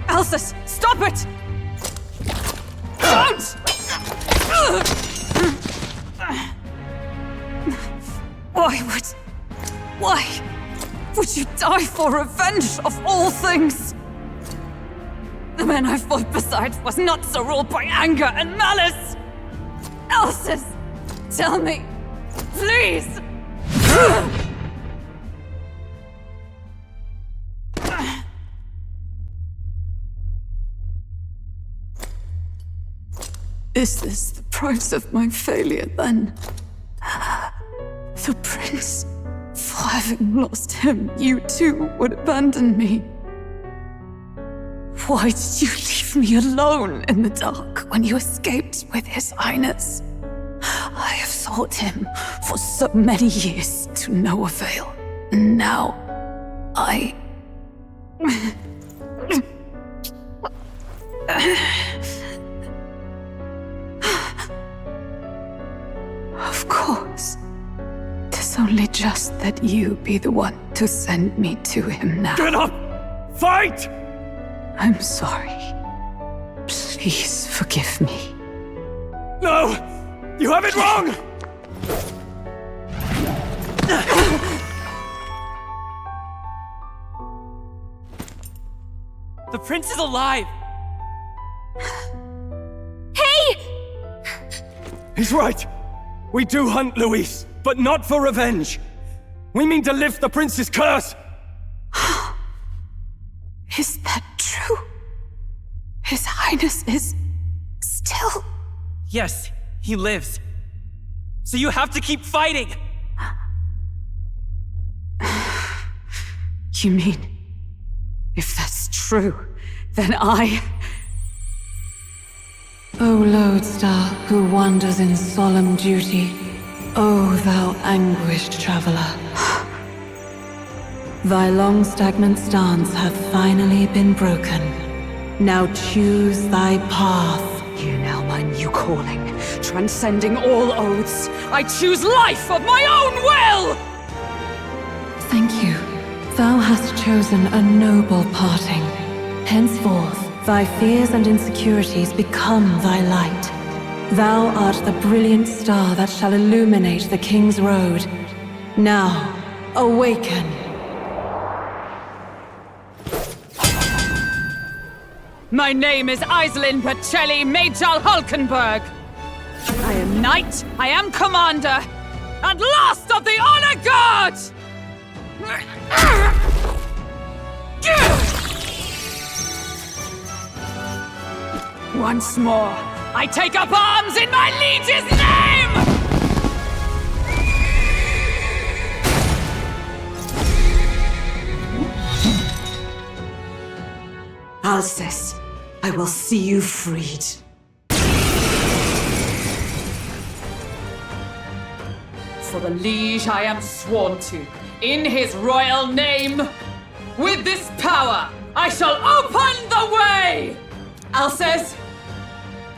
Alsace, stop it! Don't! Why would you die for revenge of all things? The man I fought beside was not so ruled by anger and malice. Alsace, tell me, please! Is this the price of my failure, then? The prince, for having lost him, you too would abandon me. Why did you leave me alone in the dark when you escaped with his highness? I have sought him for so many years to no avail, and now I... Of course. 'Tis only just that you be the one to send me to him now. Get up! Fight! I'm sorry. Please forgive me. No! You have it wrong! The prince is alive! Hey! He's right. We do hunt Luis, but not for revenge. We mean to lift the prince's curse. Is that true? His highness is still... Yes, he lives. So you have to keep fighting! You mean, if that's true, then I... O lodestar who wanders in solemn duty, O thou anguished traveler. Thy long stagnant stance hath finally been broken. Now choose thy path. Hear now my new calling, transcending all oaths. I choose life of my own will! Thank you. Thou hast chosen a noble parting. Henceforth, thy fears and insecurities become thy light. Thou art the brilliant star that shall illuminate the King's Road. Now, awaken. My name is Iselin Pacelli Majal Hulkenberg. I am knight, I am commander, and last of the Honor Guard! Once more, I take up arms in my liege's name! Alsace, I will see you freed. For the liege I am sworn to, in his royal name, with this power, I shall open the way! Alsace,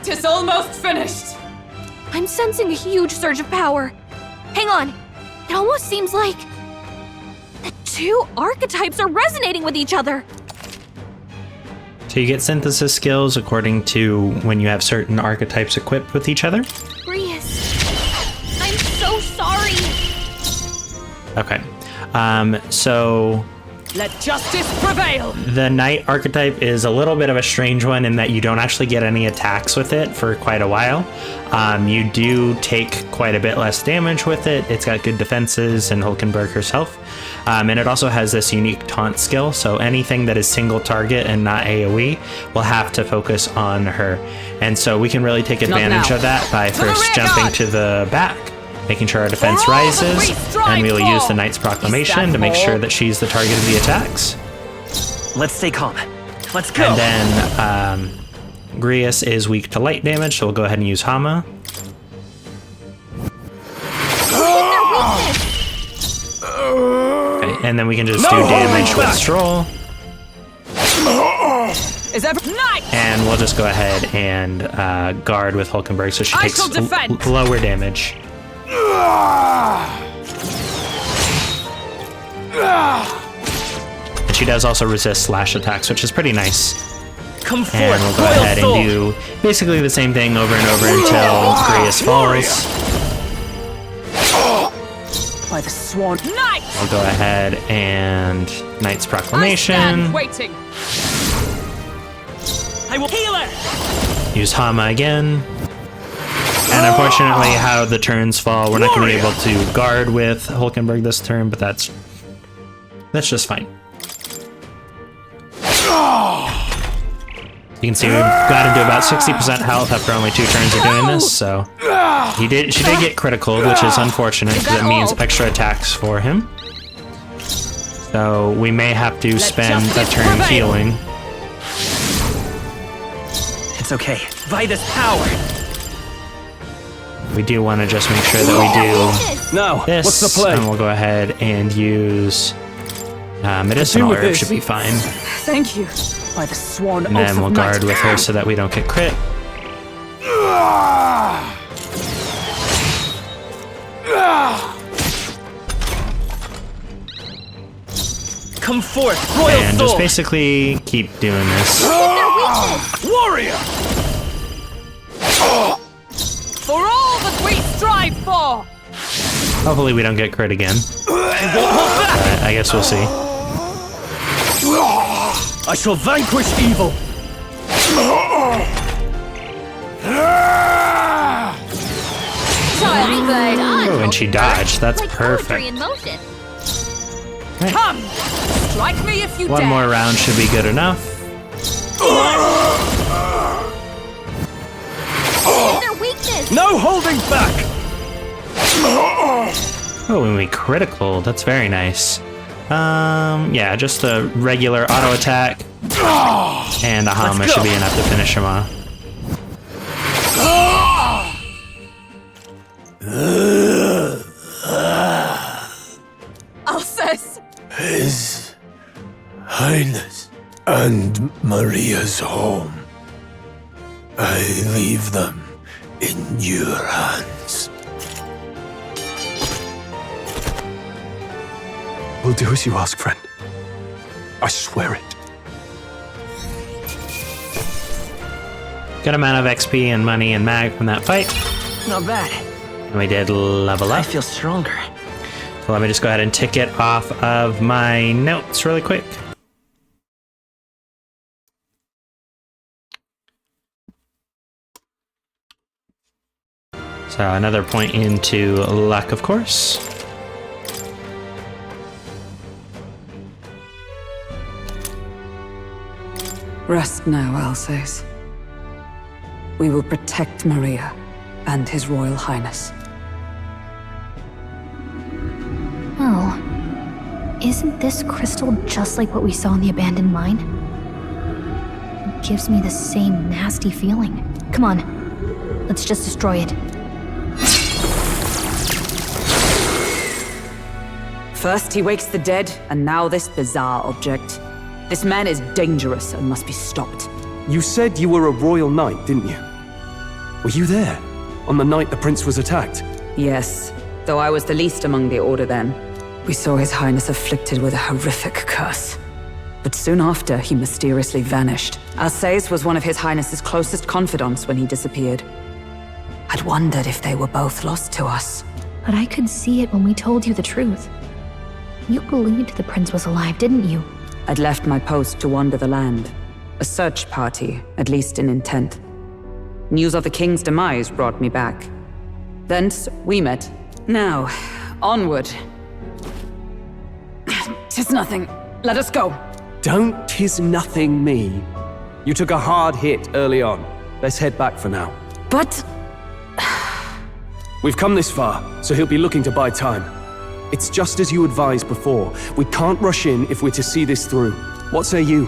'tis almost finished. I'm sensing a huge surge of power. Hang on. It almost seems like the two archetypes are resonating with each other. So you get synthesis skills according to when you have certain archetypes equipped with each other? Rias, I'm so sorry. Okay. So Let justice prevail! The knight archetype is a little bit of a strange one in that you don't actually get any attacks with it for quite a while. You do take quite a bit less damage with it. It's got good defenses and Hulkenberg herself. And it also has this unique taunt skill, so anything that is single target and not AoE will have to focus on her. And so we can really take advantage of that by first jumping to the back, making sure our defense rises, and we'll use the Knight's Proclamation to make sure that she's the target of the attacks. Let's stay calm. Let's go! And then Grius is weak to light damage, so we'll go ahead and use Hama. Okay, and then we can just do damage with Stroll. And we'll just go ahead and guard with Hulkenberg, so she takes lower damage. And she does also resist slash attacks, which is pretty nice. And we'll go ahead and do basically the same thing over and over until Grius falls. By the sworn knight! We'll go ahead and Knight's Proclamation. Waiting. I will heal her. Use Hama again. And unfortunately, how the turns fall, we're not going to be able to guard with Hulkenberg this turn, but that's just fine. You can see we've got him to about 60% health after only 2 turns of doing this, so she did get critical, which is unfortunate because it means extra attacks for him. So we may have to spend a turn healing. It's okay. By this power. We do want to just make sure that we do this, what's the play? And we'll go ahead and use medicinal herb. Should be fine. Thank you. By the sworn and then we'll guard with her so that we don't get crit. Come forth, royal and soul. Just basically keep doing this. Warrior! For all that we strive for! Hopefully we don't get crit again. But I guess we'll see. I shall vanquish evil! Oh, and she dodged. That's perfect. Right. Come! Strike me if you One dare! more round should be good enough. No holding back! Oh, and we critical. That's very nice. Yeah, just a regular auto attack. And a Hama should be enough to finish him off. Alsace! His Highness and Maria's home. I leave them in your hands. We'll do as you ask, friend. I swear it. Good amount of XP and money and mag from that fight. Not bad. And we did level up. I feel stronger. So let me just go ahead and tick it off of my notes really quick. So another point into luck, of course. Rest now, Alsace. We will protect Maria and His Royal Highness. Oh, isn't this crystal just like what we saw in the abandoned mine? It gives me the same nasty feeling. Come on, let's just destroy it. First he wakes the dead, and now this bizarre object. This man is dangerous and must be stopped. You said you were a royal knight, didn't you? Were you there on the night the prince was attacked? Yes, though I was the least among the Order then. We saw His Highness afflicted with a horrific curse. But soon after, he mysteriously vanished. Alsace was one of His Highness's closest confidants when he disappeared. I'd wondered if they were both lost to us. But I could see it when we told you the truth. You believed the prince was alive, didn't you? I'd left my post to wander the land. A search party, at least in intent. News of the king's demise brought me back. Thence we met. Now, onward. 'Tis nothing. Let us go. Don't tis nothing me. You took a hard hit early on. Let's head back for now. But... We've come this far, so he'll be looking to buy time. It's just as you advised before. We can't rush in if we're to see this through. What say you?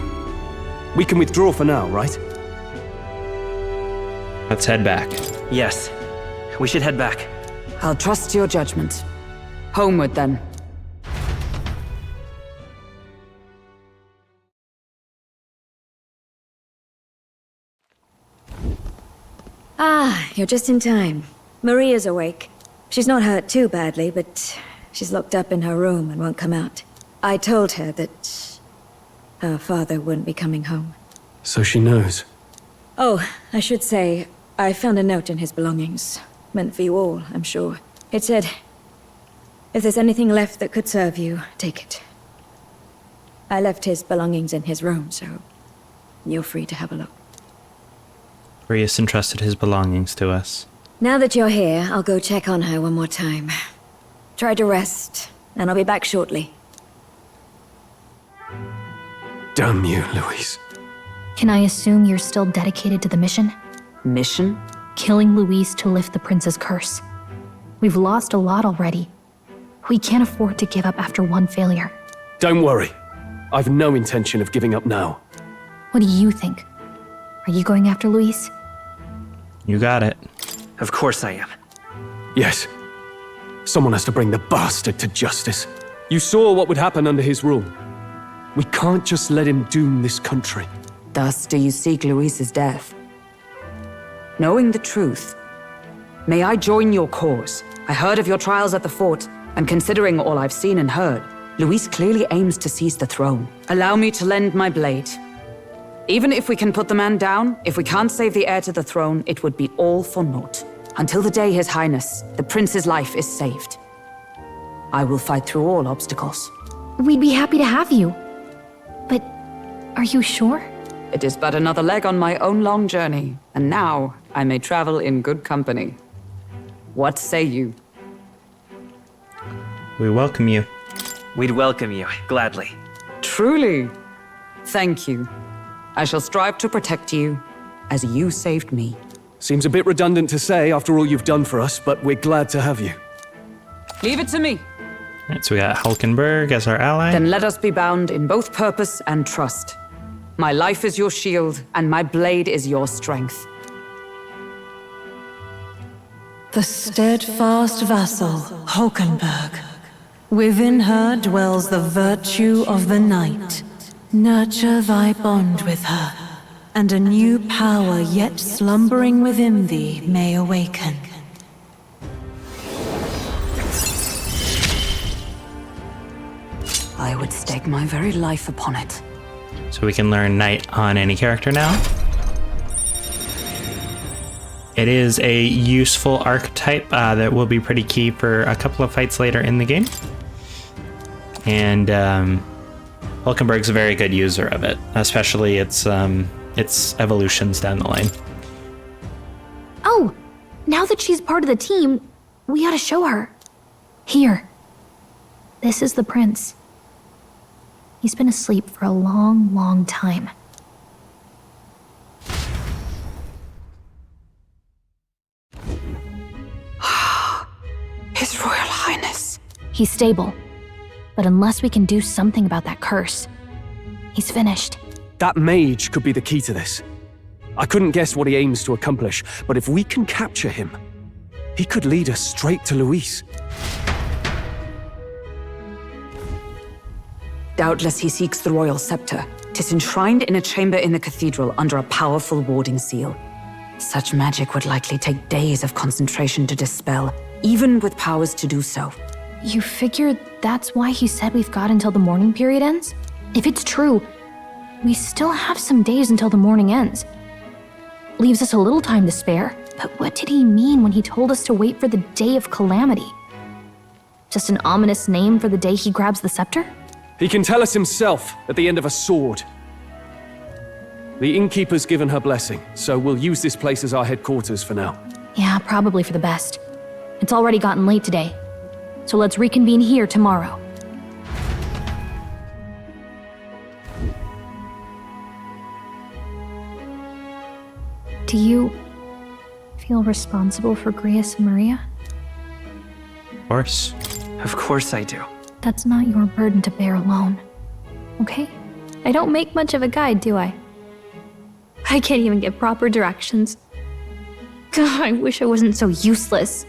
We can withdraw for now, right? Let's head back. Yes. We should head back. I'll trust your judgment. Homeward, then. Ah, you're just in time. Maria's awake. She's not hurt too badly, but she's locked up in her room and won't come out. I told her that her father wouldn't be coming home. So she knows. Oh, I should say, I found a note in his belongings. Meant for you all, I'm sure. It said, if there's anything left that could serve you, take it. I left his belongings in his room, so you're free to have a look. Rias entrusted his belongings to us. Now that you're here, I'll go check on her one more time. Try to rest, and I'll be back shortly. Damn you, Louise. Can I assume you're still dedicated to the mission? Mission? Killing Louise to lift the prince's curse. We've lost a lot already. We can't afford to give up after one failure. Don't worry. I've no intention of giving up now. What do you think? Are you going after Louise? You got it. Of course I am. Yes. Someone has to bring the bastard to justice. You saw what would happen under his rule. We can't just let him doom this country. Thus do you seek Louise's death? Knowing the truth, may I join your cause? I heard of your trials at the fort, and considering all I've seen and heard, Louise clearly aims to seize the throne. Allow me to lend my blade. Even if we can put the man down, if we can't save the heir to the throne, it would be all for naught. Until the day His Highness, the prince's life is saved. I will fight through all obstacles. We'd be happy to have you. But are you sure? It is but another leg on my own long journey, and now I may travel in good company. What say you? We welcome you. We'd welcome you, gladly. Truly? Thank you. I shall strive to protect you, as you saved me. Seems a bit redundant to say after all you've done for us, but we're glad to have you. Leave it to me. Alright, so we got Hulkenberg as our ally. Then let us be bound in both purpose and trust. My life is your shield, and my blade is your strength. The steadfast vassal, Hulkenberg. Within her dwells the virtue of the knight. Nurture thy bond with her, and a new power yet slumbering within thee may awaken. I would stake my very life upon it. So we can learn Knight on any character now. It is a useful archetype that will be pretty key for a couple of fights later in the game. And Hulkenberg's a very good user of it, especially its evolutions down the line. Oh, now that she's part of the team, we ought to show her. Here. This is the prince. He's been asleep for a long, long time. His Royal Highness. He's stable. But unless we can do something about that curse, he's finished. That mage could be the key to this. I couldn't guess what he aims to accomplish, but if we can capture him, he could lead us straight to Louise. Doubtless he seeks the royal scepter. 'Tis enshrined in a chamber in the cathedral under a powerful warding seal. Such magic would likely take days of concentration to dispel, even with powers to do so. You figure that's why he said we've got until the mourning period ends? If it's true, we still have some days until the mourning ends. Leaves us a little time to spare, but what did he mean when he told us to wait for the day of calamity? Just an ominous name for the day he grabs the scepter? He can tell us himself at the end of a sword. The innkeeper's given her blessing, so we'll use this place as our headquarters for now. Yeah, probably for the best. It's already gotten late today, so let's reconvene here tomorrow. Do you feel responsible for Grius and Maria? Of course. Of course I do. That's not your burden to bear alone, okay? I don't make much of a guide, do I? I can't even get proper directions. God, I wish I wasn't so useless.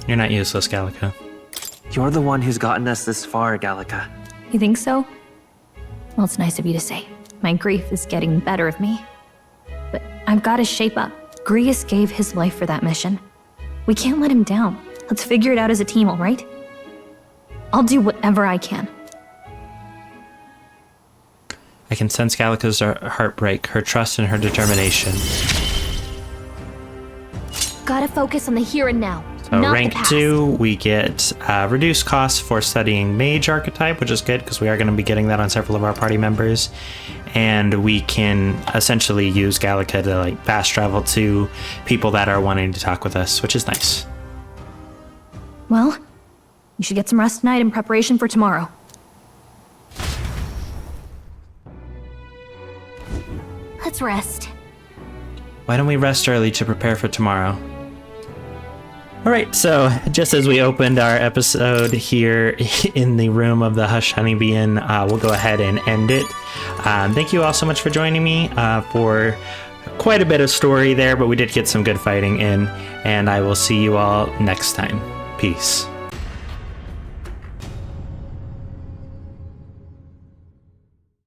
You're not useless, Gallica. You're the one who's gotten us this far, Gallica. You think so? Well, it's nice of you to say. My grief is getting the better of me. But I've got to shape up. Grius gave his life for that mission. We can't let him down. Let's figure it out as a team, all right? I'll do whatever I can. I can sense Gallica's heartbreak, her trust and her determination. Gotta focus on the here and now, So not rank the past. 2, we get reduced costs for studying mage archetype, which is good because we are going to be getting that on several of our party members. And we can essentially use Gallica to like fast travel to people that are wanting to talk with us, which is nice. Well, you should get some rest tonight in preparation for tomorrow. Let's rest. Why don't we rest early to prepare for tomorrow? Alright, so just as we opened our episode here in the room of the Hush Honeybee Inn, we'll go ahead and end it. Thank you all so much for joining me for quite a bit of story there, but we did get some good fighting in, and I will see you all next time. Peace.